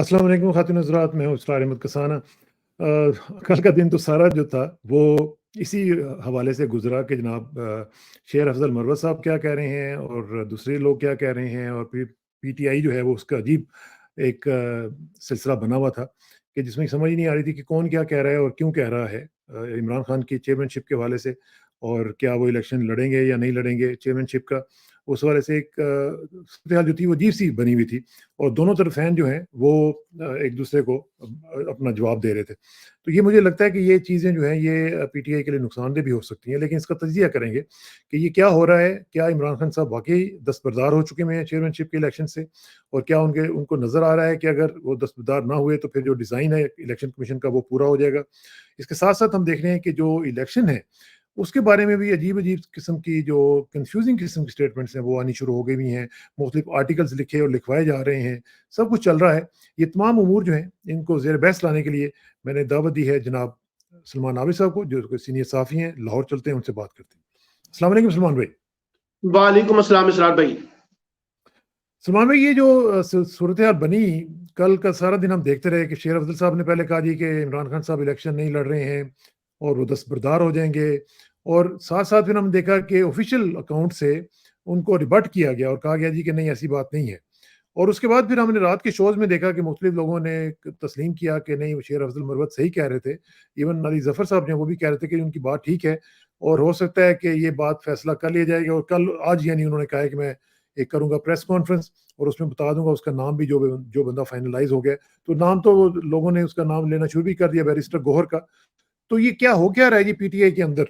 अस्सलाम वालेकुम खातून हज़रात, मैं हूँ इसरार अहमद कसाना। कल का दिन तो सारा जो था वो इसी हवाले से गुज़रा कि जनाब शेर अफ़ज़ल मरवत साहब क्या कह रहे हैं और दूसरे लोग क्या कह रहे हैं, और फिर पीटीआई जो है वो उसका अजीब एक सिलसिला बना हुआ था कि जिसमें समझ ही नहीं आ रही थी कि कौन क्या कह रहा है और क्यों कह रहा है। इमरान खान की चेयरमैनशिप के हवाले से, और क्या वो इलेक्शन लड़ेंगे या नहीं लड़ेंगे चेयरमैनशिप का, उस हवाले से एक सूरत-ए-हाल जो थी वो अजीब-सी बनी हुई थी। और दोनों तरफ़ैन जो हैं वो एक दूसरे को अपना जवाब दे रहे थे। तो ये मुझे लगता है कि ये चीज़ें जो हैं ये पीटीआई के लिए नुकसानदेह भी हो सकती हैं, लेकिन इसका तज्ज़िया करेंगे कि ये क्या हो रहा है? क्या इमरान खान साहब वाक़ई दस्तबरदार हो चुके हैं चेयरमैनशिप के इलेक्शन से? और क्या उनको नज़र आ रहा है कि अगर वो दस्तबरदार ना हुए तो फिर जो डिज़ाइन है इलेक्शन कमीशन का वो पूरा हो जाएगा? इसके साथ-साथ हम देख रहे हैं कि जो इलेक्शन है उसके बारे में भी अजीब-अजीब किस्म की जो कन्फ्यूज़िंग किस्म की स्टेटमेंट्स हैं वो आनी शुरू हो गई हुई हैं। मुख्तलिफ आर्टिकल्स लिखे और लिखवाए जा रहे हैं, सब कुछ चल रहा है। ये तमाम उमूर जो हैं इनको ज़ेर बहस लाने के लिए मैंने दावत दी है जनाब सलमान आबिद साहब को, जो सीनियर सहाफ़ी हैं, लाहौर चलते हैं उनसे बात करते हैं। अस्सलाम वालेकुम सलमान भाई। वालेकुम अस्सलाम इसरार भाई। सलमान भाई, ये जो सूरत-ए-हाल बनी, कल का सारा दिन हम देखते रहे कि शेर अफ़ज़ल साहब ने पहले कहा जी कि इमरान खान साहब इलेक्शन नहीं लड़ रहे हैं और वो दस्तबरदार हो जाएँगे, और साथ-साथ फिर हमने देखा कि ऑफ़िशियल अकाउंट से उनको रिबट किया गया और कहा गया जी कि नहीं, ऐसी बात नहीं है। और उसके बाद फिर हमने रात के शोज़ में देखा कि मुख्तलिफ लोगों ने तस्लीम किया कि नहीं, वो शेर अफ़ज़ल मरवत सही कह रहे थे। इवन अली ज़फ़र साहब जो हैं वो भी कह रहे थे कि उनकी बात ठीक है और हो सकता है कि ये बात फ़ैसला कर लिया जाएगा। और कल आज यानी उन्होंने कहा है कि मैं एक करूँगा प्रेस कॉन्फ्रेंस और उसमें बता दूँगा उसका नाम भी, जो बंदा फाइनलाइज़ हो गया। तो नाम तो लोगों ने उसका नाम लेना शुरू भी कर दिया, बैरिस्टर गौहर का। तो ये क्या रहा है जी पीटीआई के अंदर?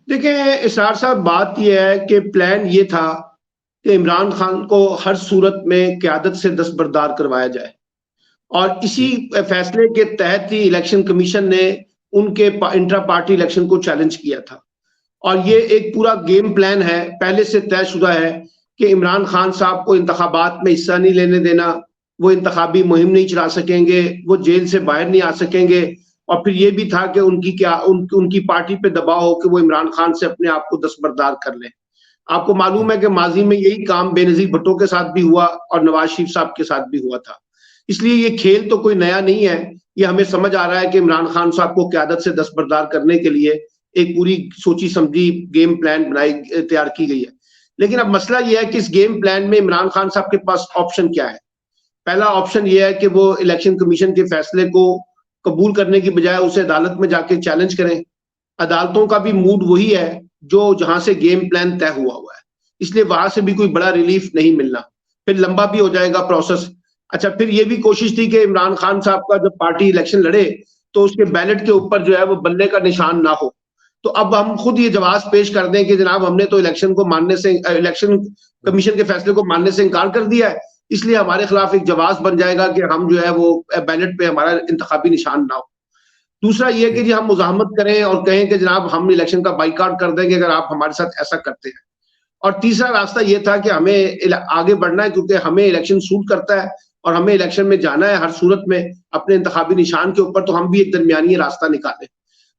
देखिए इसरार साहब, बात ये है कि प्लान ये था कि इमरान खान को हर सूरत में क़यादत से दस्तबरदार करवाया जाए और इसी जी। फैसले के तहत ही इलेक्शन कमीशन ने उनके इंट्रा पार्टी इलेक्शन को चैलेंज किया था। और ये हुँ। एक पूरा गेम प्लान है, पहले से तयशुदा है कि इमरान खान साहब को इंतखाबात में हिस्सा नहीं लेने देना, वो इंतखाबी मुहिम नहीं चला सकेंगे, वो जेल से बाहर नहीं आ सकेंगे। और फिर ये भी था कि उनकी पार्टी पे दबाव हो कि वो इमरान खान से अपने आप को दस्तबरदार कर लें। आपको मालूम जी। है कि माजी में यही काम बेनज़ीर भुट्टो के साथ भी हुआ और नवाज शरीफ साहब के साथ भी हुआ था। इसलिए ये खेल तो कोई नया नहीं है। ये हमें समझ आ रहा है कि इमरान खान साहब को क़यादत से दस्तबरदार करने के लिए एक पूरी सोची समझी गेम प्लान तैयार की गई है। लेकिन अब मसला ये है कि इस गेम प्लान में इमरान खान साहब के पास ऑप्शन क्या है? पहला ऑप्शन ये है कि वो इलेक्शन कमीशन के फैसले को कबूल करने की बजाय उसे अदालत में जाके चैलेंज करें। अदालतों का भी मूड वही है जो जहां से गेम प्लान तय हुआ है, इसलिए वहां से भी कोई बड़ा रिलीफ नहीं मिलना, फिर लंबा भी हो जाएगा प्रोसेस। अच्छा, फिर ये भी कोशिश थी कि इमरान खान साहब का जब पार्टी इलेक्शन लड़े तो उसके बैलेट के ऊपर जो है वो बल्ले का निशान ना हो। तो अब हम खुद ये जवाब पेश कर दें कि जनाब हमने तो इलेक्शन कमीशन के फैसले को मानने से इनकार कर दिया है, इसलिए हमारे खिलाफ एक जवाब बन जाएगा कि हम जो है वो बैलेट पे हमारा इंतखाबी निशान ना हो। दूसरा ये कि जी। जी हम मुज़ाहमत करें और कहें कि जनाब हम इलेक्शन का बाइकआउट कर देंगे अगर आप हमारे साथ ऐसा करते हैं। और तीसरा रास्ता ये था कि हमें आगे बढ़ना है क्योंकि हमें इलेक्शन सूट करता है और हमें इलेक्शन में जाना है हर सूरत में अपने इंतखाबी निशान के ऊपर, तो हम भी एक दरमियानी रास्ता निकालें।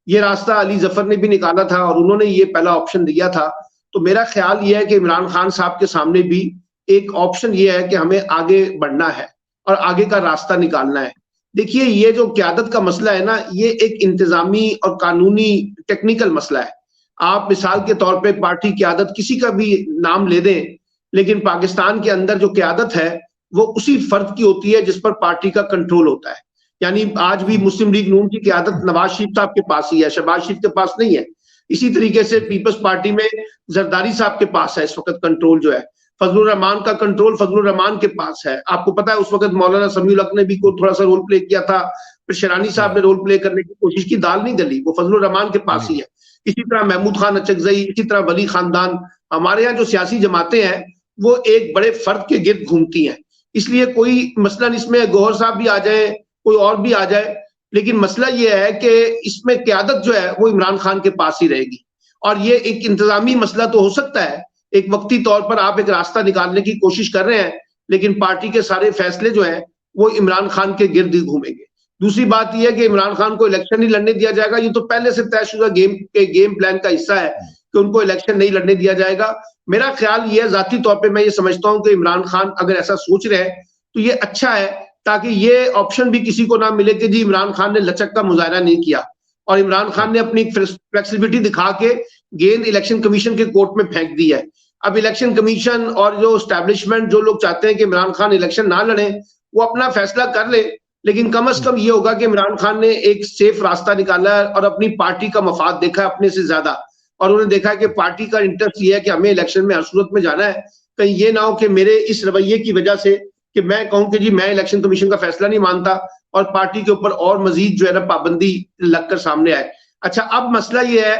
ये रास्ता अली जफर ने भी निकाला था और उन्होंने ये पहला ऑप्शन दिया था। तो मेरा ख्याल ये है कि इमरान खान साहब के सामने भी एक ऑप्शन ये है कि हमें आगे बढ़ना है और आगे का रास्ता निकालना है। देखिए, ये जो क़यादत का मसला है ना, ये एक इंतजामी और कानूनी टेक्निकल मसला है। आप मिसाल के तौर पे पार्टी क़यादत किसी का भी नाम ले दें, लेकिन पाकिस्तान के अंदर जो क़यादत है वो उसी फर्द की होती है जिस पर पार्टी का कंट्रोल होता है। यानी आज भी मुस्लिम लीग नून की क़यादत नवाज शरीफ साहब के पास ही है, शहबाज शरीफ के पास नहीं है। इसी तरीके से पीपल्स पार्टी में जरदारी साहब के पास है इस वक्त कंट्रोल जो है। फजलुर रहमान का कंट्रोल फजलुर रहमान के पास है। आपको पता है उस वक्त मौलाना समीउल हक ने भी कोई थोड़ा सा रोल प्ले किया था, फिर शेरानी साहब ने रोल प्ले करने की कोशिश की, दाल नहीं गली, वो फजलुर रहमान के पास ही है। इसी तरह महमूद खान अचकजई, इसी तरह वली खानदान। हमारे यहाँ जो सियासी जमातें हैं वो एक बड़े फर्द के गिर्द घूमती हैं। इसलिए कोई मसलन इसमें गौहर साहब भी आ जाए, कोई और भी आ जाए, लेकिन मसला ये है कि इसमें क़यादत जो है वो इमरान खान के पास ही रहेगी। और ये एक इंतजामी मसला तो हो सकता है, एक वक्ती तौर पर आप एक रास्ता निकालने की कोशिश कर रहे हैं, लेकिन पार्टी के सारे फैसले जो हैं वो इमरान खान के गिर्द ही घूमेंगे। दूसरी बात यह है कि इमरान खान को इलेक्शन नहीं लड़ने दिया जाएगा, ये तो पहले से तयशुदा गेम प्लान का हिस्सा है कि उनको इलेक्शन नहीं लड़ने दिया जाएगा। मेरा ख्याल ये है, जाती तौर पे मैं ये समझता हूं कि इमरान खान अगर ऐसा सोच रहे हैं तो ये अच्छा है ताकि ये ऑप्शन भी किसी को ना मिले कि जी इमरान खान ने लचक का मुजाहरा नहीं किया और इमरान खान ने अपनी फ्लेक्सिबिलिटी दिखा के गेंद इलेक्शन कमीशन के कोर्ट में फेंक दी है। अब इलेक्शन कमीशन और जो स्टैब्लिशमेंट जो लोग चाहते हैं कि इमरान खान इलेक्शन ना लड़े, वो अपना फैसला कर ले, लेकिन कम से कम ये होगा कि इमरान खान ने एक सेफ रास्ता निकाला है और अपनी पार्टी का मफाद देखा है अपने से ज्यादा, और उन्होंने देखा है कि पार्टी का इंटरेस्ट ये है कि हमें इलेक्शन में हर सूरत में जाना है। कहीं ये ना हो कि मेरे इस रवैये की वजह से कि मैं कहूं कि जी मैं इलेक्शन कमीशन का फैसला नहीं मानता और पार्टी के ऊपर और मजीद जो है ना पाबंदी लगकर सामने आए। अच्छा, अब मसला ये है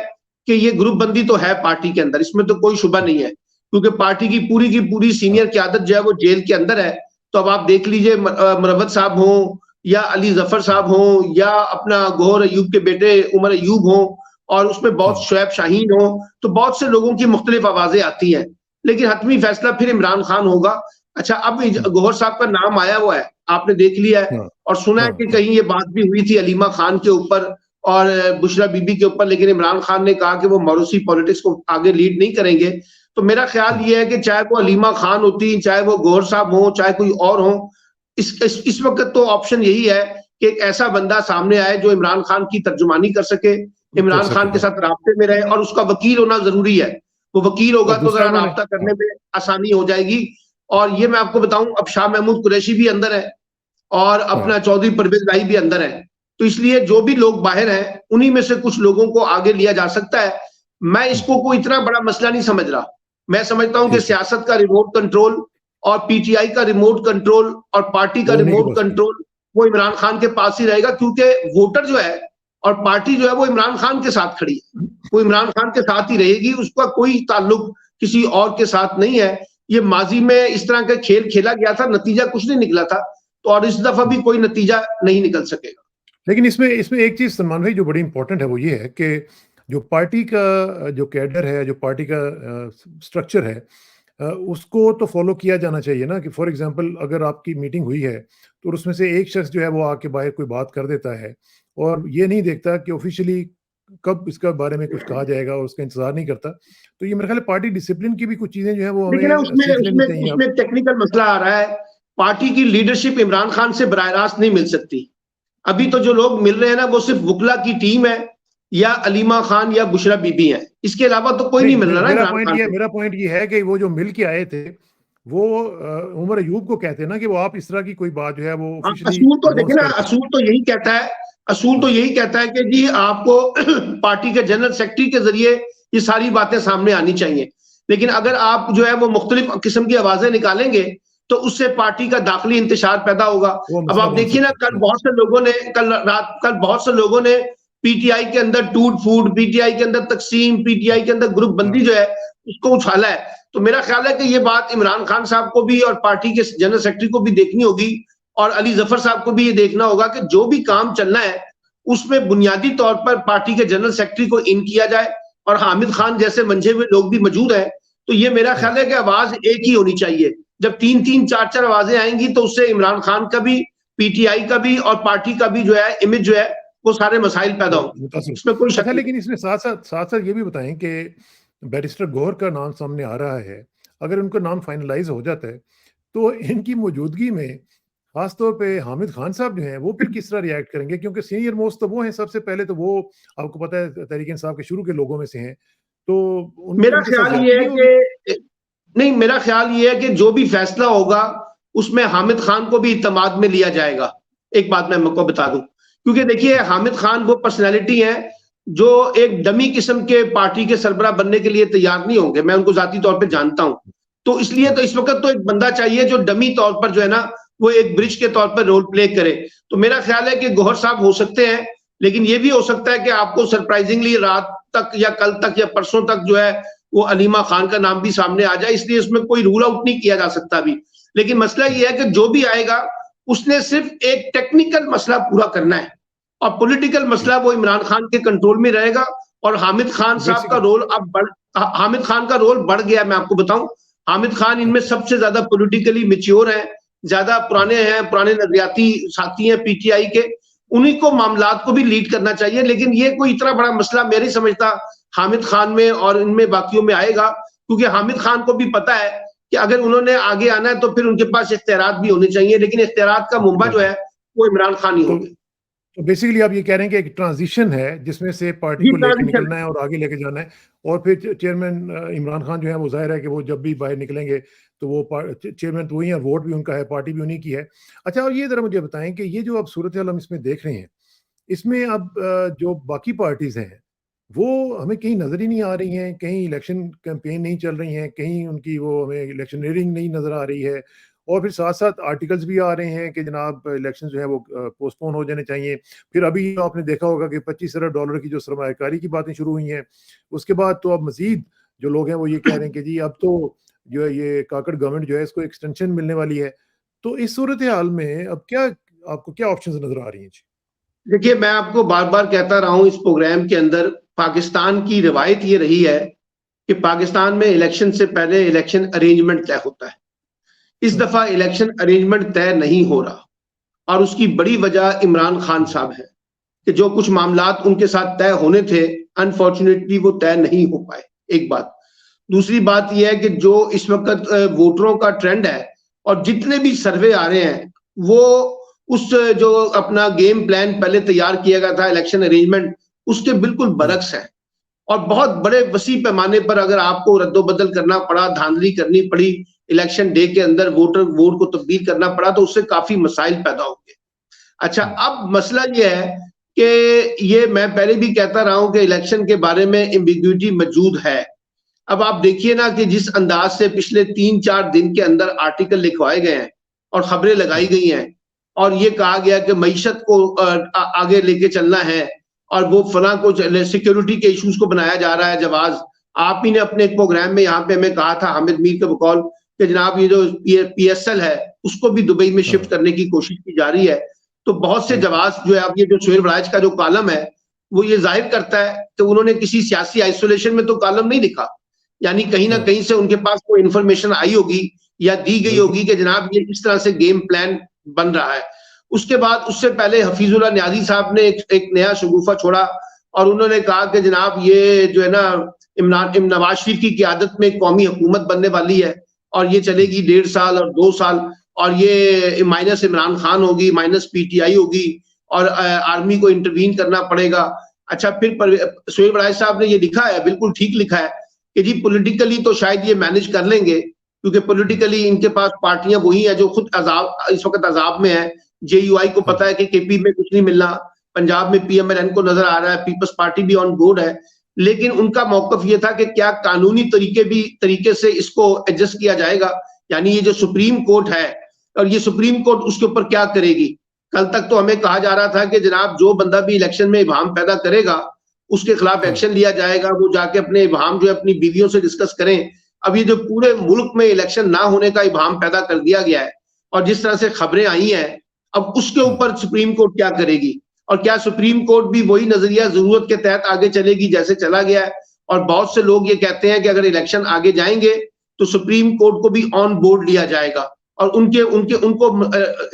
कि ये ग्रुप बंदी तो है पार्टी के अंदर, इसमें तो कोई शुबा नहीं है, क्योंकि पार्टी की पूरी सीनियर क़यादत जो है वो जेल के अंदर है। तो अब आप देख लीजिए, मुरव्वत साहब हों या अली जफर साहब हों या अपना गौहर अयूब के बेटे उमर अयूब हों, और उसमें बहुत शुएब शाहीन हो, तो बहुत से लोगों की मुख्तलिफ आवाजें आती हैं, लेकिन हतमी फैसला फिर इमरान खान होगा। अच्छा, अब गौहर साहब का नाम आया हुआ है, आपने देख लिया है और सुना है कि कहीं ये बात भी हुई थी अलीमा खान के ऊपर और बुशरा बीबी के ऊपर, लेकिन इमरान खान ने कहा कि वो मौरूसी पॉलिटिक्स को आगे लीड नहीं करेंगे। तो मेरा ख्याल ये है कि चाहे वो अलीमा खान होती, चाहे वो गौहर साहब हो, चाहे कोई और हो, इस वक्त तो ऑप्शन यही है कि एक ऐसा बंदा सामने आए जो इमरान खान की तर्जुमानी कर सके, इमरान खान के साथ राब्ते में रहे, और उसका वकील होना जरूरी है। वो वकील होगा तो जरा राब्ता करने में आसानी हो जाएगी। और ये मैं आपको बताऊं, अब शाह महमूद कुरैशी भी अंदर है और अपना चौधरी परवेज इलाही भी अंदर है, तो इसलिए जो भी लोग बाहर हैं उन्हीं में से कुछ लोगों को आगे लिया जा सकता है। मैं इसको कोई इतना बड़ा मसला नहीं समझ रहा। मैं समझता हूं कि सियासत का रिमोट कंट्रोल और पीटीआई का रिमोट कंट्रोल और पार्टी का रिमोट कंट्रोल वो इमरान खान के पास ही रहेगा, क्योंकि वोटर जो है और पार्टी जो है वो इमरान खान के साथ खड़ी है, वो इमरान खान के साथ ही रहेगी, उसका कोई ताल्लुक किसी और के साथ नहीं है। ये माजी में इस तरह का खेल खेला गया था, नतीजा कुछ नहीं निकला था, तो और इस दफा भी कोई नतीजा नहीं निकल सकेगा। लेकिन इसमें एक चीज सलमान भाई जो बड़ी इंपॉर्टेंट है वो ये है कि जो पार्टी का जो कैडर है, जो पार्टी का स्ट्रक्चर है, उसको तो फॉलो किया जाना चाहिए ना। कि फॉर एग्जांपल अगर आपकी मीटिंग हुई है तो उसमें से एक शख्स जो है वो आके बाहर कोई बात कर देता है और ये नहीं देखता कि ऑफिशियली कब इसका बारे में कुछ कहा जाएगा और उसका इंतजार नहीं करता, तो ये मेरे ख्याल पार्टी डिसिप्लिन की भी कुछ चीजें जो है वो लेकिन हमें सीख लेनी चाहिए। उसमें टेक्निकल मसला आ रहा है, पार्टी की लीडरशिप इमरान खान से बराह रास्त नहीं मिल सकती। अभी तो जो लोग मिल रहे हैं ना वो सिर्फ वुकला की टीम है या अलीमा खान या बुशरा बीबी है, इसके अलावा तो कोई नहीं मिल रहा ना। मेरा पॉइंट ये है कि वो जो मिल के आए थे वो उमर अयूब को कहते हैं ना कि वो आप इस तरह की कोई बात जो है वो असूल तो देखिए ना, असूल तो यही कहता है कि जी आपको पार्टी के जनरल सेक्रेटरी के जरिए ये सारी बातें सामने आनी चाहिए। लेकिन अगर आप जो है वो मुख्तलिफ किस्म की आवाजें निकालेंगे तो उससे पार्टी का दाखिली इंतशार पैदा होगा। अब आप देखिए ना, कल बहुत से लोगों ने पीटीआई के अंदर टूट फूट, पीटीआई के अंदर तकसीम, पीटीआई के अंदर ग्रुप बंदी जो है उसको उछाला है। तो मेरा ख्याल है कि ये बात इमरान खान साहब को भी और पार्टी के जनरल सेक्रेटरी को भी देखनी होगी और अली जफर साहब को भी ये देखना होगा कि जो भी काम चलना है उसमें बुनियादी तौर पर पार्टी के जनरल सेक्रेटरी को इन किया जाए और हामिद खान जैसे मंझे हुए लोग भी मौजूद हैं। तो ये मेरा ख्याल है कि आवाज एक ही होनी चाहिए। जब 3-3, 4-4 आवाजें आएंगी तो उससे इमरान खान का भी, पीटीआई का भी और पार्टी का भी जो है इमेज जो है वो सारे मसाइल पैदा होंगे, इसमें कोई शक नहीं। लेकिन इसमें साथ ये भी बताएं कि बैरिस्टर गौहर का नाम सामने आ रहा है, अगर उनका नाम फाइनलाइज हो जाता है तो इनकी मौजूदगी में खासतौर पे हामिद खान साहब जो हैं वो फिर किस तरह रिएक्ट करेंगे, क्योंकि सीनियर मोस्ट तो वो हैं, सबसे पहले तो वो आपको पता है तहरीक इंसाफ के शुरू के लोगों में से हैं। तो मेरा ख्याल ये है कि जो भी फैसला होगा उसमें हामिद खान को भी इत्तेमाद में लिया जाएगा। एक बात मैं आपको बता दूं, क्योंकि देखिए हामिद खान वो पर्सनैलिटी है जो एक डमी किस्म के पार्टी के सरबराह बनने के लिए तैयार नहीं होंगे। मैं उनको जाती तौर पे जानता हूं, तो इसलिए तो इस वक्त तो एक बंदा चाहिए जो डमी तौर पर जो है ना वो एक ब्रिज के तौर पर रोल प्ले करे। तो मेरा ख्याल है कि गौहर साहब हो सकते हैं, लेकिन ये भी हो सकता है कि आपको सरप्राइजिंगली रात तक या कल तक या परसों तक जो है वो अलीमा खान का नाम भी सामने आ जाए, इसलिए इसमें कोई रूल आउट नहीं किया जा सकता अभी। लेकिन मसला ये है कि जो भी आएगा उसने सिर्फ एक टेक्निकल मसला पूरा करना है और पॉलिटिकल मसला वो इमरान खान के कंट्रोल में रहेगा। और हामिद खान साहब का रोल हामिद खान का रोल बढ़ गया। मैं आपको बताऊं, हामिद खान इनमें सबसे ज्यादा पॉलिटिकली मैच्योर है, ज्यादा पुराने हैं, पुराने नजरियाती साथी हैं पीटीआई के, उन्हीं को मामलात को भी लीड करना चाहिए। लेकिन ये कोई इतना बड़ा मसला मैं नहीं समझता हामिद खान में और इनमें बाकियों में आएगा, क्योंकि हामिद खान को भी पता है कि अगर उन्होंने आगे आना है तो फिर उनके पास इख्तियारात भी होने चाहिए, लेकिन इख्तियारात का मुंबा जो है वो इमरान खान ही होंगे। तो बेसिकली आप ये कह रहे हैं कि एक ट्रांजिशन है जिसमें से पार्टी को लेकर निकलना है और आगे लेके जाना है, और फिर चेयरमैन इमरान खान जो है वो जाहिर है कि वो जब भी बाहर निकलेंगे तो वो चेयरमैन तो वही है, वोट भी उनका है, पार्टी भी उन्हीं की है। अच्छा, और ये जरा मुझे बताएं कि ये जो अब सूरत हाल हम इसमें देख रहे हैं, इसमें अब जो बाकी पार्टीज हैं वो हमें कहीं नजर ही नहीं आ रही हैं, कहीं इलेक्शन कैंपेन नहीं चल रही हैं, कहीं उनकी वो हमें इलेक्शनरिंग नहीं नजर आ रही है, और फिर साथ साथ आर्टिकल्स भी आ रहे हैं कि जनाब इलेक्शन जो है वो पोस्टपोन हो जाने चाहिए। फिर अभी आपने देखा होगा कि $25 अरब की जो सरमायाकारी की बातें शुरू हुई हैं, उसके बाद तो अब मजीद जो लोग हैं वो ये कह रहे हैं कि जी अब तो जो है ये काकड़ गवर्नमेंट जो है इसको एक्सटेंशन मिलने वाली है। तो इस सूरत हाल में अब क्या आपको क्या ऑप्शंस नजर आ रही हैं? देखिए, मैं आपको बार बार कहता रहा हूं इस प्रोग्राम के अंदर, पाकिस्तान की रिवायत ये रही है कि पाकिस्तान में इलेक्शन से पहले इलेक्शन अरेंजमेंट तय होता है। इस दफा इलेक्शन अरेंजमेंट तय नहीं हो रहा, और उसकी बड़ी वजह इमरान खान साहब है कि जो कुछ मामलात उनके साथ तय होने थे, अनफॉर्चुनेटली वो तय नहीं हो पाए। एक बात। दूसरी बात यह है कि जो इस वक्त वोटरों का ट्रेंड है और जितने भी सर्वे आ रहे हैं वो उस जो अपना गेम प्लान पहले तैयार किया गया था इलेक्शन अरेंजमेंट, उसके बिल्कुल बरक्स है। और बहुत बड़े वसी पैमाने पर अगर आपको रद्दोबदल करना पड़ा, धांधली करनी पड़ी, इलेक्शन डे के अंदर वोट को तब्दील करना पड़ा, तो उससे काफी मसाइल पैदा होंगे। अच्छा, अब मसला यह है कि ये मैं पहले भी कहता रहा हूं कि इलेक्शन के बारे में एम्बिग्युइटी मौजूद है। अब आप देखिए ना कि जिस अंदाज से पिछले 3-4 दिन के अंदर आर्टिकल लिखवाए गए हैं और खबरें लगाई गई हैं, और ये कहा गया कि मईशत को आगे लेके चलना है, और वो फला को सिक्योरिटी के इश्यूज को बनाया जा रहा है जवाब। आप ही ने अपने एक प्रोग्राम में यहाँ पे हमें कहा था, हामिद मीर के बकौल, कि जनाब ये जो PSL है उसको भी दुबई में शिफ्ट करने की कोशिश की जा रही है। तो बहुत से जवाब जो है, अब ये जो शोएब बड़ाइच का जो कॉलम है वो ये जाहिर करता है कि उन्होंने किसी सियासी आइसोलेशन में तो कॉलम नहीं लिखा, यानी कहीं ना कहीं से उनके पास कोई इंफॉर्मेशन आई होगी या दी गई होगी कि जनाब ये इस तरह से गेम प्लान बन रहा है। उसके बाद उससे पहले हफीजुल्लाह न्याजी साहब ने एक नया शगुफा छोड़ा और उन्होंने कहा कि जनाब ये जो है ना नवाज शरीफ की क़यादत में कौमी हुकूमत बनने वाली है, और ये चलेगी 1.5 साल और 2 साल, और ये माइनस इमरान खान होगी, माइनस PTI होगी, और आर्मी को इंटरवीन करना पड़ेगा। अच्छा, फिर शोएब बड़ाइच साहब ने ये लिखा है, बिल्कुल ठीक लिखा है कि जी पॉलिटिकली तो शायद ये मैनेज कर लेंगे, क्योंकि पॉलिटिकली इनके पास पार्टियां वही है जो खुद इस वक्त अजाब में है। JUI को पता है कि KP में कुछ नहीं मिलना, पंजाब में PMLN को नजर आ रहा है, पीपल्स पार्टी भी ऑन बोर्ड है, लेकिन उनका मौकफ ये था कि क्या कानूनी तरीके से इसको एडजस्ट किया जाएगा, यानी ये जो सुप्रीम कोर्ट है और ये सुप्रीम कोर्ट उसके ऊपर क्या करेगी। कल तक तो हमें कहा जा रहा था कि जनाब जो बंदा भी इलेक्शन में इबाहम पैदा करेगा उसके खिलाफ एक्शन लिया जाएगा, वो जाके अपने इबाहम जो है अपनी बीवियों से डिस्कस करें। अब ये जो पूरे मुल्क में इलेक्शन ना होने का इबाहम पैदा कर दिया गया है और जिस तरह से खबरें आई हैं, अब उसके ऊपर सुप्रीम कोर्ट क्या करेगी, और क्या सुप्रीम कोर्ट भी वही नजरिया जरूरत के तहत आगे चलेगी जैसे चला गया है। और बहुत से लोग ये कहते हैं कि अगर इलेक्शन आगे जाएंगे तो सुप्रीम कोर्ट को भी ऑन बोर्ड लिया जाएगा और उनको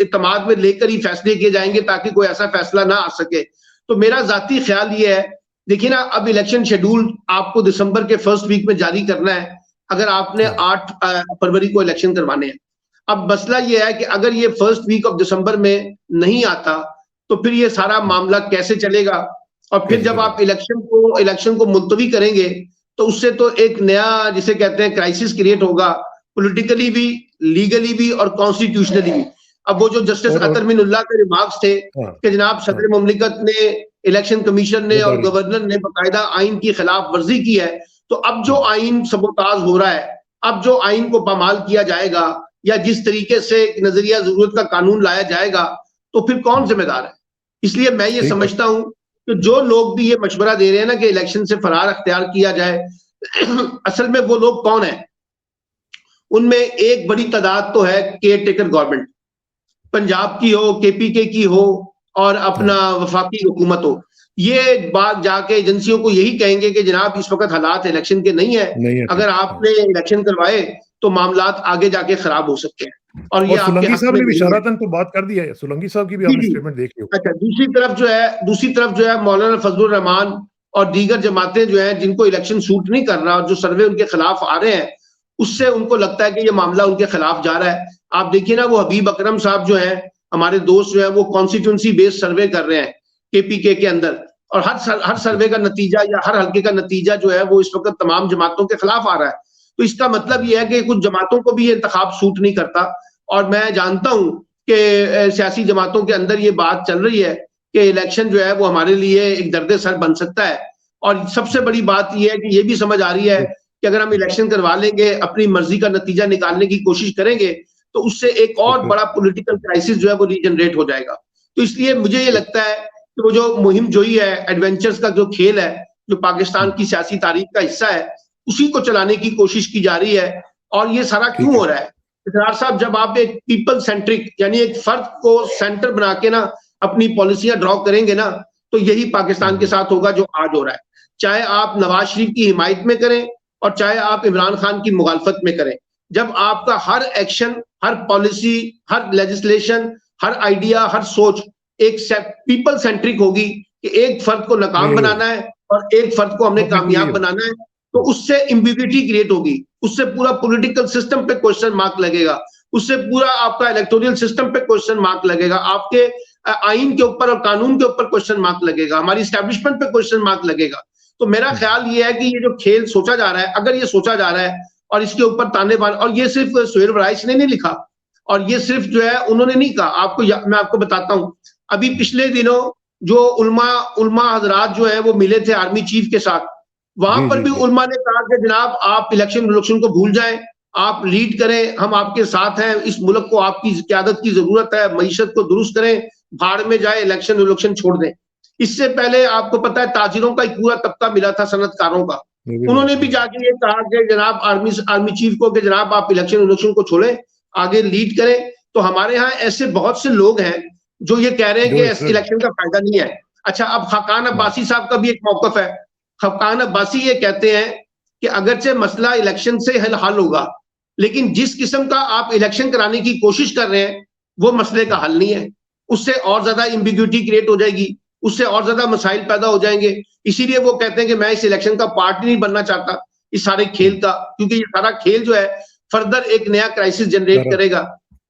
इत्तेमाद में लेकर ही फैसले किए जाएंगे ताकि कोई ऐसा फैसला ना आ सके। तो मेरा जाती ख्याल ये है, देखिए ना, अब इलेक्शन शेड्यूल आपको दिसंबर के फर्स्ट वीक में जारी करना है, अगर आपने 8 फरवरी को इलेक्शन करवाने हैं। अब मसला ये है कि अगर ये फर्स्ट वीक ऑफ दिसंबर में नहीं आता तो फिर ये सारा मामला कैसे चलेगा, और फिर जब आप इलेक्शन को मुलतवी करेंगे तो उससे तो एक नया, जिसे कहते हैं, क्राइसिस क्रिएट होगा, पॉलिटिकली भी, लीगली भी और कॉन्स्टिट्यूशनली भी। अब वो जो जस्टिस अतर मिनुल्लाह के रिमार्क्स थे कि जनाब सदर मुमलिकत ने, इलेक्शन कमीशन ने और गवर्नर ने बाकायदा आइन की खिलाफ वर्जी की है, तो अब जो आइन सबोताज हो रहा है, अब जो आइन को पामाल किया जाएगा या जिस तरीके से नजरिया जरूरत का कानून लाया जाएगा, तो फिर कौन जिम्मेदार है। इसलिए मैं ये समझता हूं कि जो लोग भी ये मशवरा दे रहे हैं ना कि इलेक्शन से फरार अख्तियार किया जाए, असल में वो लोग कौन है? उनमें एक बड़ी तादाद तो है केयर टेकर गवर्नमेंट, पंजाब की हो, KPK की हो और अपना वफाकी हुकूमत हो। ये बात जाके एजेंसियों को यही कहेंगे कि जनाब इस वक्त हालात इलेक्शन के नहीं है, अगर आपने इलेक्शन करवाए तो मामलात आगे जाके खराब हो सकते हैं। और ये सुलंगी साहब ने भी इशारतन तो बात कर दी है, सुलंगी साहब की भी आपने स्टेटमेंट देखी हो। अच्छा, दूसरी तरफ जो है मौलाना फजलुर रहमान और दीगर जमातें जो हैं जिनको इलेक्शन सूट नहीं कर रहा और जो सर्वे उनके खिलाफ आ रहे हैं, उससे उनको लगता है कि ये मामला उनके खिलाफ जा रहा है। आप देखिए ना, वो हबीब अकरम साहब जो है, हमारे दोस्त जो है, वो कॉन्स्टिट्यूंसी बेस्ड सर्वे कर रहे हैं केपीके के अंदर, और हर सर्वे का नतीजा या हर हल्के का नतीजा जो है वो इस वक्त तमाम जमातों के खिलाफ आ रहा है। तो इसका मतलब ये है कि कुछ जमातों को भी ये इंतखाब सूट नहीं करता। और मैं जानता हूं कि सियासी जमातों के अंदर ये बात चल रही है कि इलेक्शन जो है वो हमारे लिए एक दर्द सर बन सकता है। और सबसे बड़ी बात यह है कि ये भी समझ आ रही है कि अगर हम इलेक्शन करवा लेंगे, अपनी मर्जी का नतीजा निकालने की कोशिश करेंगे, तो उससे एक और बड़ा पॉलिटिकल क्राइसिस जो है वो रीजनरेट हो जाएगा। तो इसलिए मुझे ये लगता है कि वो जो मुहिम जोई है, एडवेंचर्स का जो खेल है, जो पाकिस्तान की सियासी तारीख का हिस्सा है, उसी को चलाने की कोशिश की जा रही है। और ये सारा क्यों हो रहा है? इसरार साहब, जब आप एक पीपल सेंट्रिक यानी एक फर्द को सेंटर बना के ना अपनी पॉलिसियां ड्रॉ करेंगे ना, तो यही पाकिस्तान के साथ होगा जो आज हो रहा है। चाहे आप नवाज शरीफ की हिमायत में करें और चाहे आप इमरान खान की मुखालफत में करें, जब आपका हर एक्शन, हर पॉलिसी, हर लेजिस्लेशन, हर आइडिया, हर सोच एक पीपल सेंट्रिक होगी कि एक फर्द को नाकाम बनाना है और एक फर्द को हमने कामयाब बनाना है, तो उससे इम्बिग्विटी क्रिएट होगी, उससे पूरा पॉलिटिकल सिस्टम पे क्वेश्चन मार्क लगेगा, उससे पूरा आपका इलेक्टोरल सिस्टम पे क्वेश्चन मार्क लगेगा, आपके आइन के ऊपर और कानून के ऊपर क्वेश्चन मार्क लगेगा, हमारी स्टैब्लिशमेंट पे क्वेश्चन मार्क लगेगा। तो मेरा ख्याल ये है कि ये जो खेल सोचा जा रहा है, अगर ये सोचा जा रहा है और इसके ऊपर ताने बाने, और ये सिर्फ सुहेल वराइश ने नहीं लिखा, और ये सिर्फ जो है उन्होंने नहीं कहा, मैं आपको बताता हूं, अभी पिछले दिनों जो उलमा हजरात जो है वो मिले थे आर्मी चीफ के साथ, वहां पर भी उलमा ने कहा कि जनाब आप इलेक्शन को भूल जाएं, आप लीड करें, हम आपके साथ हैं, इस मुल्क को आपकी क़यादत की जरूरत है, मईशत को दुरुस्त करें, भाड़ में जाए, इलेक्शन छोड़ दें। इससे पहले आपको पता है ताजिरों का एक पूरा तबका मिला था, सनतकारों का, उन्होंने भी जाके ये कहा कि जनाब आर्मी चीफ को कि जनाब आप इलेक्शन को छोड़ें, आगे लीड करें। तो हमारे यहाँ ऐसे बहुत से लोग हैं जो ये कह रहे हैं कि इस इलेक्शन का फायदा नहीं है। अच्छा, अब खाकान अब्बासी साहब का भी एक मौकफ है। खाकान अब्बासी ये कहते हैं कि अगरचे मसला इलेक्शन से हल होगा, लेकिन जिस किस्म का आप इलेक्शन कराने की कोशिश कर रहे हैं वो मसले का हल नहीं है, उससे और ज्यादा एम्बिग्विटी क्रिएट हो जाएगी, उससे और ज्यादा मसाइल पैदा हो जाएंगे। इसीलिए वो कहते हैं कि मैं इस इलेक्शन का पार्ट ही नहीं बनना चाहता, इस सारे खेल का, क्योंकि ये सारा खेल जो है फर्दर एक नया क्राइसिस जनरेट करेगा।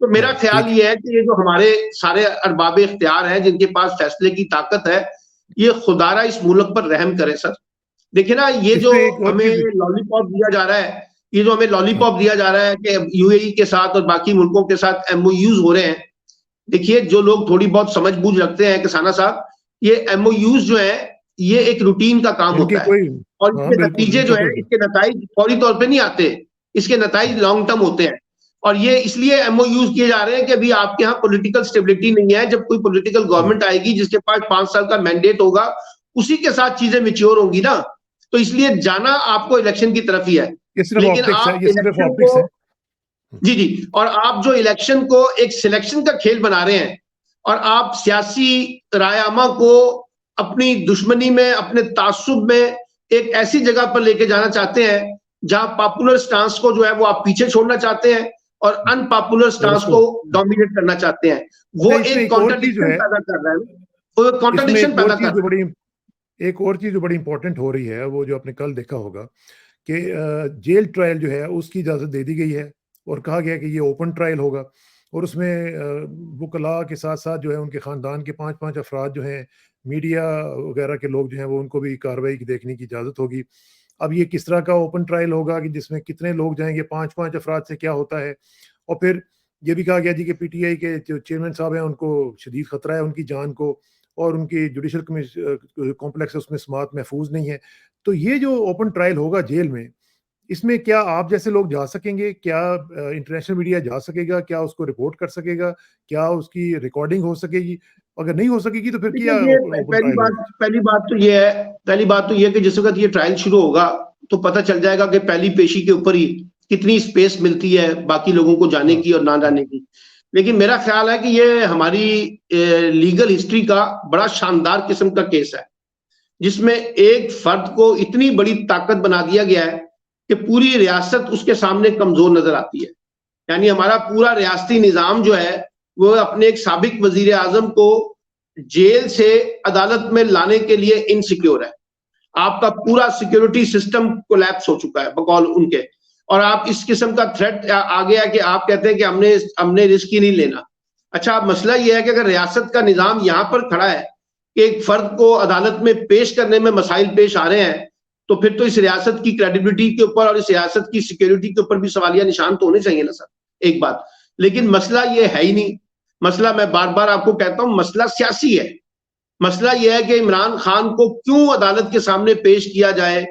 तो मेरा ख्याल ये है कि ये जो हमारे सारे अरबाब इख्तियार हैं, जिनके पास फैसले की ताकत है, ये खुदारा इस मुल्क पर रहम करे सर। देखिए ना, ये जो हमें लॉलीपॉप दिया जा रहा है, ये जो हमें लॉलीपॉप दिया जा रहा है कि यूएई के साथ और बाकी मुल्कों के साथ एमओयूज हो रहे हैं, देखिए जो लोग थोड़ी बहुत समझ बूझ रखते हैं किसाना साहब, ये एमओयूज जो है ये एक रूटीन का काम होता है, और इसके नतीजे जो है, इसके नताइज फौरी तौर पे नहीं आते, इसके नताइज लॉन्ग टर्म होते हैं। और ये इसलिए एमओयूज किए जा रहे हैं कि अभी आपके यहाँ पॉलिटिकल स्टेबिलिटी नहीं है। जब कोई पॉलिटिकल गवर्नमेंट आएगी जिसके पास 5 साल का मैंडेट होगा, उसी के साथ चीजें मैच्योर होंगी ना, तो इसलिए जाना आपको इलेक्शन की तरफ ही है। लेकिन आप इलेक्शन को जी, और आप जो इलेक्शन को एक सिलेक्शन का खेल बना रहे हैं, और आप सियासी रायामा को अपनी दुश्मनी में, अपने तासुब में एक ऐसी जगह पर लेके जाना चाहते हैं जहां पॉपुलर स्टांस को जो है वो आप पीछे छोड़ना चाहते हैं और अनपॉपुलर स्टांस को डोमिनेट करना चाहते हैं। वो एक कॉन्ट्रडिक्शन पैदा कर रहा है, वो कॉन्ट्रडिक्शन पैदा कर रहा है। एक और चीज जो बड़ी इंपॉर्टेंट हो रही है, वो जो आपने कल देखा होगा कि जेल ट्रायल जो है उसकी इजाजत दे दी गई है और कहा गया कि ये ओपन ट्रायल होगा, और उसमें वकला के साथ साथ जो है उनके ख़ानदान के 5-5 अफराद जो हैं, मीडिया वगैरह के लोग जो हैं, वो उनको भी कार्रवाई देखने की इजाज़त होगी। अब ये किस तरह का ओपन ट्रायल होगा कि जिसमें कितने लोग जाएंगे, 5-5 अफराद से क्या होता है। और फिर ये भी कहा गया जी कि पीटीआई के जो चेयरमैन साहब हैं उनको शदीद ख़तरा है उनकी जान को, और उनकी जुडिशल कॉम्प्लेक्स है उसमें समाअत महफूज नहीं है। तो ये जो ओपन ट्रायल होगा जेल में, इसमें क्या आप जैसे लोग जा सकेंगे? क्या इंटरनेशनल मीडिया जा सकेगा? क्या उसको रिपोर्ट कर सकेगा? क्या उसकी रिकॉर्डिंग हो सकेगी? अगर नहीं हो सकेगी तो फिर क्या? पहली बात तो ये है कि जिस वक्त ये ट्रायल शुरू होगा तो पता चल जाएगा कि पहली पेशी के ऊपर ही कितनी स्पेस मिलती है बाकी लोगों को जाने की और ना जाने की। लेकिन मेरा ख्याल है कि ये हमारी लीगल हिस्ट्री का बड़ा शानदार किस्म का केस है, जिसमें एक फर्द को इतनी बड़ी ताकत बना दिया गया है कि पूरी रियासत उसके सामने कमजोर नजर आती है। यानी हमारा पूरा रियासती निजाम जो है वो अपने एक साबिक वजीर आजम को जेल से अदालत में लाने के लिए इनसिक्योर है। आपका पूरा सिक्योरिटी सिस्टम कोलैप्स हो चुका है बकौल उनके, और आप इस किस्म का थ्रेट आ गया कि आप कहते हैं कि हमने रिस्क ही नहीं लेना। अच्छा, अब मसला यह है कि अगर रियासत का निजाम यहां पर खड़ा है कि एक फर्द को अदालत में पेश करने में मसाइल पेश आ रहे हैं, तो फिर तो इस रियासत की क्रेडिबिलिटी के ऊपर और इस रियासत की सिक्योरिटी के ऊपर भी सवालिया निशान तो होने चाहिए ना सर, एक बात। लेकिन मसला ये है ही नहीं। मसला, मैं बार बार आपको कहता हूं, मसला सियासी है। मसला यह है कि इमरान खान को क्यों अदालत के सामने पेश किया जाए,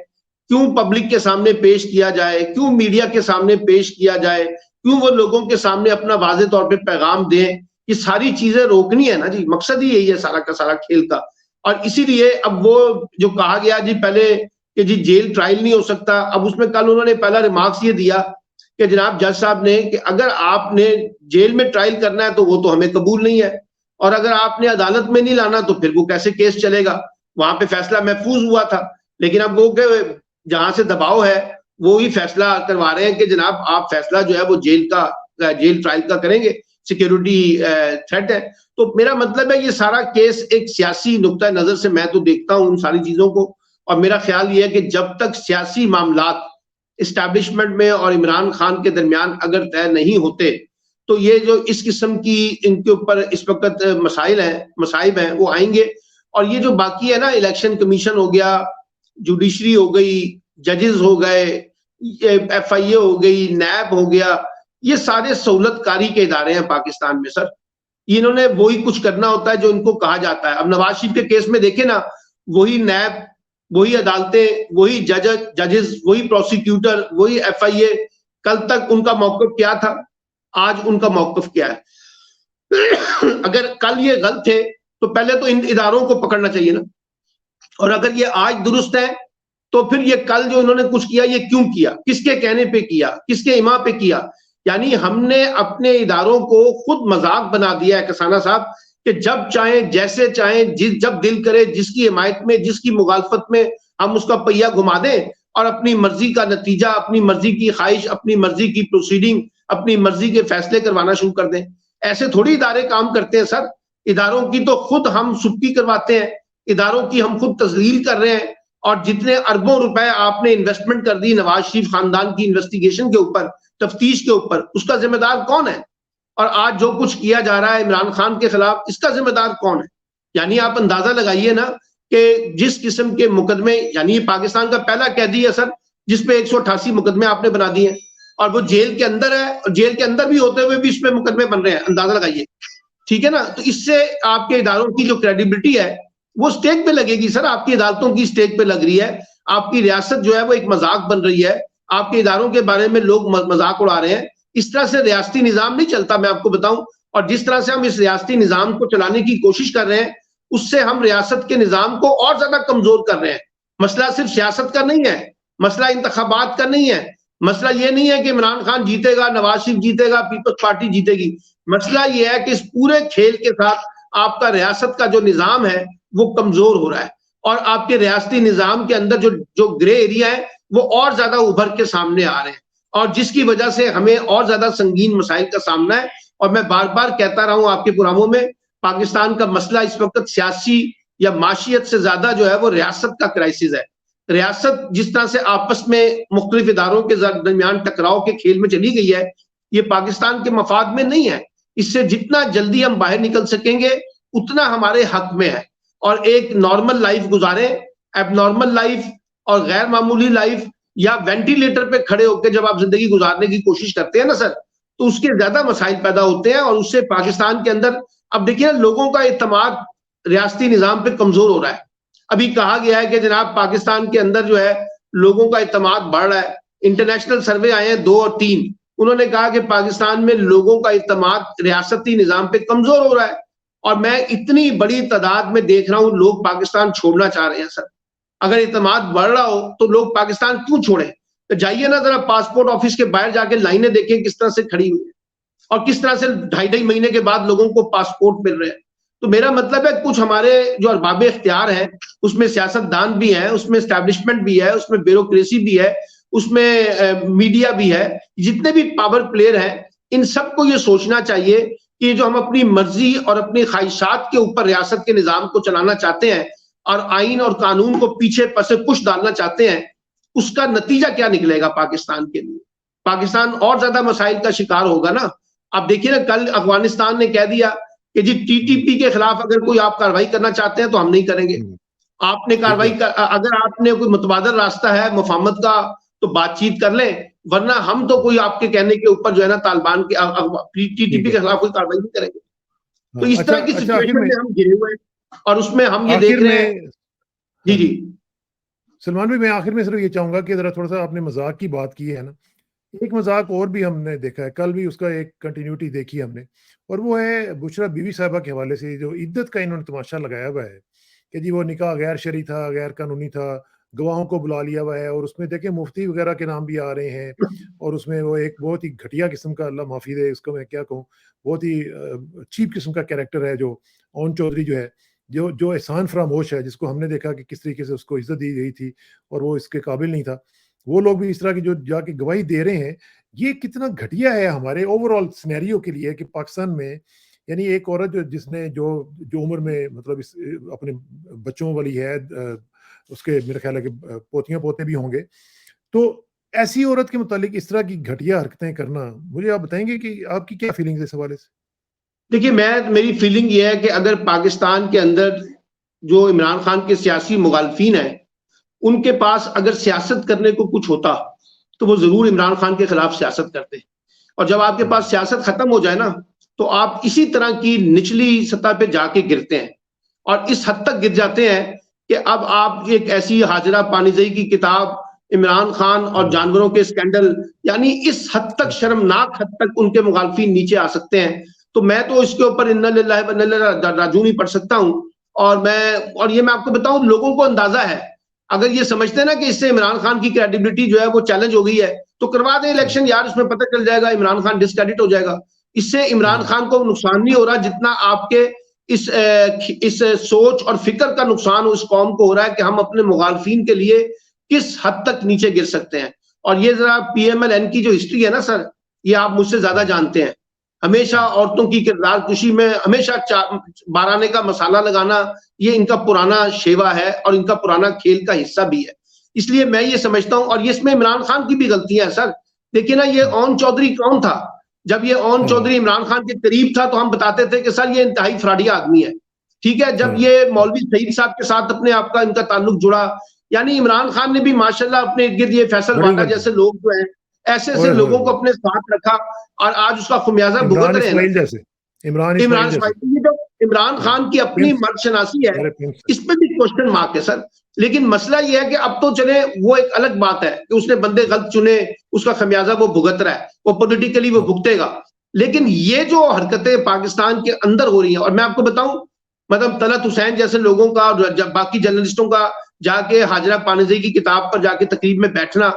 क्यों पब्लिक के सामने पेश किया जाए, क्यों मीडिया के सामने पेश किया जाए, क्यों वो लोगों के सामने अपना वाज़े तौर पे पैगाम दें। ये सारी चीजें रोकनी है ना जी, मकसद ही यही है सारा का सारा खेल का। और इसीलिए अब वो जो कहा गया जी पहले कि जी जेल ट्रायल नहीं हो सकता, अब उसमें कल उन्होंने पहला रिमार्क्स ये दिया कि जनाब जज साहब ने कि अगर आपने जेल में ट्रायल करना है तो वो तो हमें कबूल नहीं है, और अगर आपने अदालत में नहीं लाना तो फिर वो कैसे केस चलेगा। वहां पे फैसला महफूज हुआ था, लेकिन अब वो जहां से दबाव है वो ही फैसला करवा रहे हैं कि जनाब आप फैसला जो है वो जेल ट्रायल का करेंगे, सिक्योरिटी थ्रेट है। तो मेरा मतलब है ये सारा केस एक सियासी नुक्ता नजर से मैं तो देखता हूं उन सारी चीजों को, और मेरा ख्याल ये है कि जब तक सियासी मामलात इस्टेब्लिशमेंट में और इमरान खान के दरमियान अगर तय नहीं होते, तो ये जो इस किस्म की इनके ऊपर इस वक्त मसाइब हैं वो आएंगे। और ये जो बाकी है ना, इलेक्शन कमीशन हो गया, जुडिशरी हो गई, जजेस हो गए, FIA हो गई, नैब हो गया, ये सारे सहूलतकारी के इदारे हैं पाकिस्तान में सर। इन्होंने वही कुछ करना होता है जो इनको कहा जाता है। अब नवाज शरीफ के केस में देखे ना, वही नैब, वही अदालतें, वही जजेस, वही प्रोसिक्यूटर, वही FIA। कल तक उनका मौक़िफ़ क्या था, आज उनका मौक़िफ़ क्या है। अगर कल ये गलत थे तो पहले तो इन इदारों को पकड़ना चाहिए ना, और अगर ये आज दुरुस्त है तो फिर ये कल जो इन्होंने कुछ किया ये क्यों किया, किसके कहने पे किया, किसके इमा पे किया। यानी हमने अपने इदारों को खुद मजाक बना दिया है कसाना साहब, कि जब चाहें जैसे चाहें जब दिल करे जिसकी हिमायत में जिसकी मुखालफत में हम उसका पहिया घुमा दें और अपनी मर्जी का नतीजा, अपनी मर्जी की ख्वाहिश, अपनी मर्जी की प्रोसीडिंग, अपनी मर्जी के फैसले करवाना शुरू कर दें। ऐसे थोड़ी इदारे काम करते हैं सर। इदारों की तो खुद हम सुप्की करवाते हैं, इदारों की हम खुद तस्लील कर रहे हैं। और जितने अरबों रुपए आपने इन्वेस्टमेंट कर दी नवाज शरीफ खानदान की इन्वेस्टिगेशन के ऊपर, तफ्तीश के ऊपर, उसका जिम्मेदार कौन है। और आज जो कुछ किया जा रहा है इमरान खान के खिलाफ, इसका जिम्मेदार कौन है। यानी आप अंदाजा लगाइए ना कि जिस किस्म के मुकदमे, यानी ये पाकिस्तान का पहला कैदी है सर जिसपे 188 मुकदमे आपने बना दिए, और वो जेल के अंदर है, और जेल के अंदर भी होते हुए भी इस पे मुकदमे बन रहे हैं, अंदाजा लगाइए। ठीक है ना। तो इससे आपके इदारों की जो क्रेडिबिलिटी है वो स्टेक पे लगेगी सर, आपकी अदालतों की स्टेक पे लग रही है। आपकी रियासत जो है वो एक मजाक बन रही है, आपके इदारों के बारे में लोग मजाक उड़ा रहे हैं। इस तरह से रियासती निजाम नहीं चलता, मैं आपको बताऊं। और जिस तरह से हम इस रियासती निजाम को चलाने की कोशिश कर रहे हैं, उससे हम रियासत के निजाम को और ज्यादा कमजोर कर रहे हैं। मसला सिर्फ सियासत का नहीं है, मसला इंतखाबात का नहीं है, मसला ये नहीं है कि इमरान खान जीतेगा, नवाज शरीफ जीतेगा, पीपल्स पार्टी जीतेगी। मसला ये है कि इस पूरे खेल के साथ आपका रियासत का जो निजाम है वो कमजोर हो रहा है, और आपके रियासती निजाम के अंदर जो ग्रे एरिया है वो और ज्यादा उभर के सामने आ रहे हैं, और जिसकी वजह से हमें और ज्यादा संगीन मसाइल का सामना है। और मैं बार बार कहता रहा हूं आपके प्रोग्रामों में, पाकिस्तान का मसला इस वक्त सियासी या माशियत से ज्यादा जो है वो रियासत का क्राइसिस है। रियासत जिस तरह से आपस में मुख्तलिफ इदारों के दरमियान टकराव के खेल में चली गई है, ये पाकिस्तान के मफाद में नहीं है। इससे जितना जल्दी हम बाहर निकल सकेंगे उतना हमारे हक में है, और एक नॉर्मल लाइफ गुजारें। एबनॉर्मल लाइफ और गैर मामूली लाइफ, या वेंटिलेटर पे खड़े होकर जब आप जिंदगी गुजारने की कोशिश करते हैं ना सर, तो उसके ज्यादा मसाइल पैदा होते हैं, और उससे पाकिस्तान के अंदर अब देखिए लोगों का इत्तेमाद रियासती निजाम पे कमजोर हो रहा है। अभी कहा गया है कि जनाब पाकिस्तान के अंदर जो है लोगों का इत्तेमाद बढ़ रहा है। इंटरनेशनल सर्वे आए हैं 2 और 3, उन्होंने कहा कि पाकिस्तान में लोगों का इत्तेमाद रियासती निजाम पे कमजोर हो रहा है। और मैं इतनी बड़ी तादाद में देख रहा हूं लोग पाकिस्तान छोड़ना चाह रहे हैं सर। अगर इत्तेमाद बढ़ रहा हो तो लोग पाकिस्तान क्यों छोड़े। तो जाइए ना जरा पासपोर्ट ऑफिस के बाहर जाके लाइनें देखें किस तरह से खड़ी हुई है, और किस तरह से 2.5 महीने के बाद लोगों को पासपोर्ट मिल रहे हैं। तो मेरा मतलब है कुछ हमारे जो अरबाब इख्तियार हैं, उसमें सियासतदान भी है, उसमें एस्टैब्लिशमेंट भी है, उसमें ब्यूरोक्रेसी भी है, उसमें मीडिया भी है, जितने भी पावर प्लेयर हैं, इन सबको ये सोचना चाहिए कि जो हम अपनी मर्जी और अपनी ख्वाहिशात के ऊपर रियासत के निजाम को चलाना चाहते हैं और आइन और कानून को पीछे पसे पुश डालना चाहते हैं, उसका नतीजा क्या निकलेगा पाकिस्तान के लिए। पाकिस्तान और ज्यादा मसाइल का शिकार होगा ना। आप देखिए ना, कल अफगानिस्तान ने कह दिया कि जी टीटीपी के खिलाफ अगर कोई आप कार्रवाई करना चाहते हैं तो हम नहीं करेंगे। आपने कार्रवाई अगर आपने कोई मुतबादल रास्ता है मुफाहमत का तो बातचीत कर लें, वरना हम तो कोई आपके कहने के ऊपर जो है ना तालिबान के टीटीपी के खिलाफ कोई कार्रवाई नहीं करेंगे। तो इस तरह की सिचुएशन में हम घिरे हुए हैं और उसमें हम ये देख रहे हैं। जी जी सलमान भाई, मैं आखिर में सिर्फ ये चाहूंगा कि जरा थोड़ा सा आपने मजाक की बात की है ना, एक मजाक और भी हमने देखा है, कल भी उसका एक कंटिन्यूटी देखी हमने, और वो है बुशरा बीवी साहबा के हवाले से जो इद्दत का इन्होंने तमाशा लगाया हुआ है कि जी वो निकाह गैर शरी था, गैर कानूनी था, गवाहों को बुला लिया हुआ है, और उसमें देखें मुफ्ती वगैरह के नाम भी आ रहे हैं, और उसमें वो एक बहुत ही घटिया किस्म का, अल्लाह माफी दे उसको मैं क्या कहूँ, बहुत ही चीप किस्म का कैरेक्टर है जो ओन चौधरी जो है, जो जो एहसान फरामोश है, जिसको हमने देखा कि किस तरीके से उसको इज्जत दी गई थी और वो इसके काबिल नहीं था। वो लोग भी इस तरह की जो जाके गवाही दे रहे हैं, ये कितना घटिया है हमारे ओवरऑल सिनेरियो के लिए कि पाकिस्तान में, यानी एक औरत जो जिसने जो जो उम्र में मतलब इस अपने बच्चों वाली है, उसके मेरे ख्याल है कि पोतियां पोते भी होंगे, तो ऐसी औरत के मुतालिक इस तरह की घटिया हरकतें करना, मुझे आप बताएंगे कि आपकी क्या फीलिंग्स है इस हवाले से? देखिए, मेरी फीलिंग ये है कि अगर पाकिस्तान के अंदर जो इमरान खान के सियासी मुखालफिन हैं, उनके पास अगर सियासत करने को कुछ होता तो वो जरूर इमरान खान के खिलाफ सियासत करते। और जब आपके पास सियासत खत्म हो जाए ना, तो आप इसी तरह की निचली सतह पे जाके गिरते हैं, और इस हद तक गिर जाते हैं कि अब आप एक ऐसी हाजिरा पानीज़ई की किताब, इमरान खान और जानवरों के स्कैंडल, यानी इस हद तक शर्मनाक हद तक उनके मुखालफिन नीचे आ सकते हैं। तो मैं तो इसके ऊपर इन्ना लिल्लाहि व इन्ना इलैहि राजिऊन ही पढ़ सकता हूं। और ये मैं आपको बताऊं, लोगों को अंदाजा है, अगर ये समझते हैं ना कि इससे इमरान खान की क्रेडिबिलिटी जो है वो चैलेंज हो गई है, तो करवा दें इलेक्शन यार, उसमें पता चल जाएगा इमरान खान डिस्क्रेडिट हो जाएगा। इससे इमरान खान को नुकसान नहीं हो रहा जितना आपके इस सोच और फिक्र का नुकसान उस कौम को हो रहा है कि हम अपने मुखालफिन के लिए किस हद तक नीचे गिर सकते हैं। और ये जरा PMLN की जो हिस्ट्री है ना सर, ये आप मुझसे ज्यादा जानते हैं। हमेशा औरतों की किरदार कुशी में हमेशा बाराने का मसाला लगाना, ये इनका पुराना शेवा है और इनका पुराना खेल का हिस्सा भी है। इसलिए मैं ये समझता हूं, और ये इसमें इमरान खान की भी गलतियां हैं सर। देखिए ना, ये ओन चौधरी कौन था? जब ये ओन चौधरी इमरान खान के करीब था तो हम बताते थे कि सर ये इंतहाई फ्रॉडिया आदमी है, ठीक है। जब ये मौलवी सईद साहब के साथ अपने आप का इनका ताल्लुक जुड़ा, यानी इमरान खान ने भी माशाल्लाह अपने इर्द गिर्द ये फैसल वाला जैसे लोग जो हैं, ऐसे ऐसे लोगों को अपने साथ रखा, और आज उसका खुमियाजा भुगत रहे हैं। इमरान खान की अपनी मर्दशनासी है, इस पे भी क्वेश्चन मार्क है सर। लेकिन मसला ये है कि अब तो चले, वो एक अलग बात है कि उसने बंदे गलत चुने, उसका खमियाजा वो भुगत रहा है, वो पॉलिटिकली वो भुगतेगा। लेकिन ये जो हरकतें पाकिस्तान के अंदर हो रही हैं, और मैं आपको बताऊं, मतलब तलत हुसैन जैसे लोगों का और बाकी जर्नलिस्टों का जाके हाजिरा पानीज़ई की किताब पर जाके तकरीब में बैठना,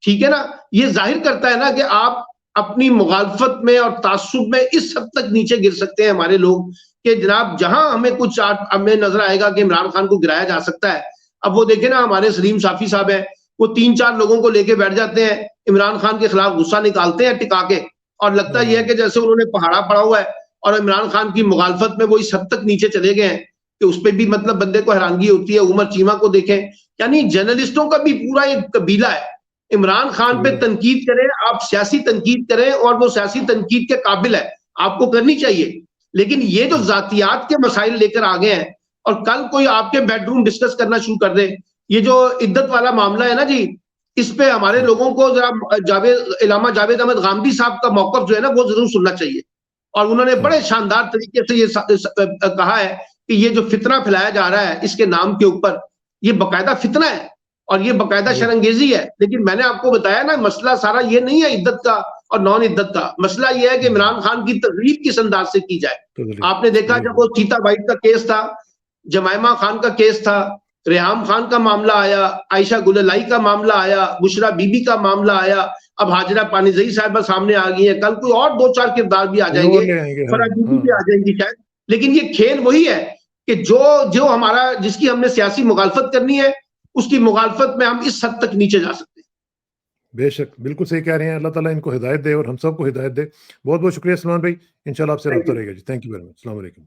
ठीक है ना, ये जाहिर करता है ना कि आप अपनी मुखालफत में और तासुब में इस हद तक नीचे गिर सकते हैं हमारे लोग, कि जनाब जहां हमें कुछ हमें नजर आएगा कि इमरान खान को गिराया जा सकता है। अब वो देखे ना, हमारे सलीम साफी साहब है, वो 3-4 लोगों को लेके बैठ जाते हैं, इमरान खान के खिलाफ गुस्सा निकालते हैं टिका के, और लगता यह है कि जैसे उन्होंने पहाड़ा पड़ा हुआ है, और इमरान खान की मुखालफत में वो इस हद तक नीचे चले गए हैं कि उस पर भी मतलब बंदे को हैरानगी होती है। उमर चीमा को देखें, यानी जर्नलिस्टों का भी पूरा एक कबीला है। इमरान खान पे तनकीद करें, आप सियासी तनकीद करें, और वो सियासी तनकीद के काबिल है, आपको करनी चाहिए। लेकिन ये जो जातियात के मसाइल लेकर आ गए हैं, और कल कोई आपके बेडरूम डिस्कस करना शुरू कर दे, ये जो इद्दत वाला मामला है ना जी, इस पे हमारे लोगों को जरा इलामा जावेद अहमद गामदी साहब का मौकफ जो है ना वो जरूर सुनना चाहिए। और उन्होंने बड़े शानदार तरीके से ये कहा है कि ये जो फितना फैलाया जा रहा है इसके नाम के ऊपर, ये बाकायदा फितना है और ये बाकायदा शरंगेजी है। लेकिन मैंने आपको बताया ना, मसला सारा ये नहीं है इद्दत का और नॉन इद्दत का, मसला ये है कि इमरान खान की तकरीब किस अंदाज से की जाए। आपने देखा जब वो चीता वाइट का केस था, जमाइमा खान का केस था, रेहाम खान का मामला आया, आयशा गुललाई का मामला आया, बुशरा बीबी का मामला आया, अब हाजिरा पानीज़ई साहिबा सामने आ गई है, कल कोई और 2-4 किरदार भी आ जाएंगे, फराबीबी भी आ जाएंगी शायद। लेकिन ये खेल वही है कि जो हमारा, जिसकी हमने सियासी मुखालफत करनी है, उसकी मुखालफत में हम इस हद तक नीचे जा सकते हैं। बेशक, बिल्कुल सही कह रहे हैं। अल्लाह ताला इनको हिदायत दे और हम सबको हिदायत दे। बहुत बहुत शुक्रिया सलमान भाई, इंशाल्लाह आपसे रब्ता रहेगा जी। Thank you very much. अस्सलाम वालेकुम।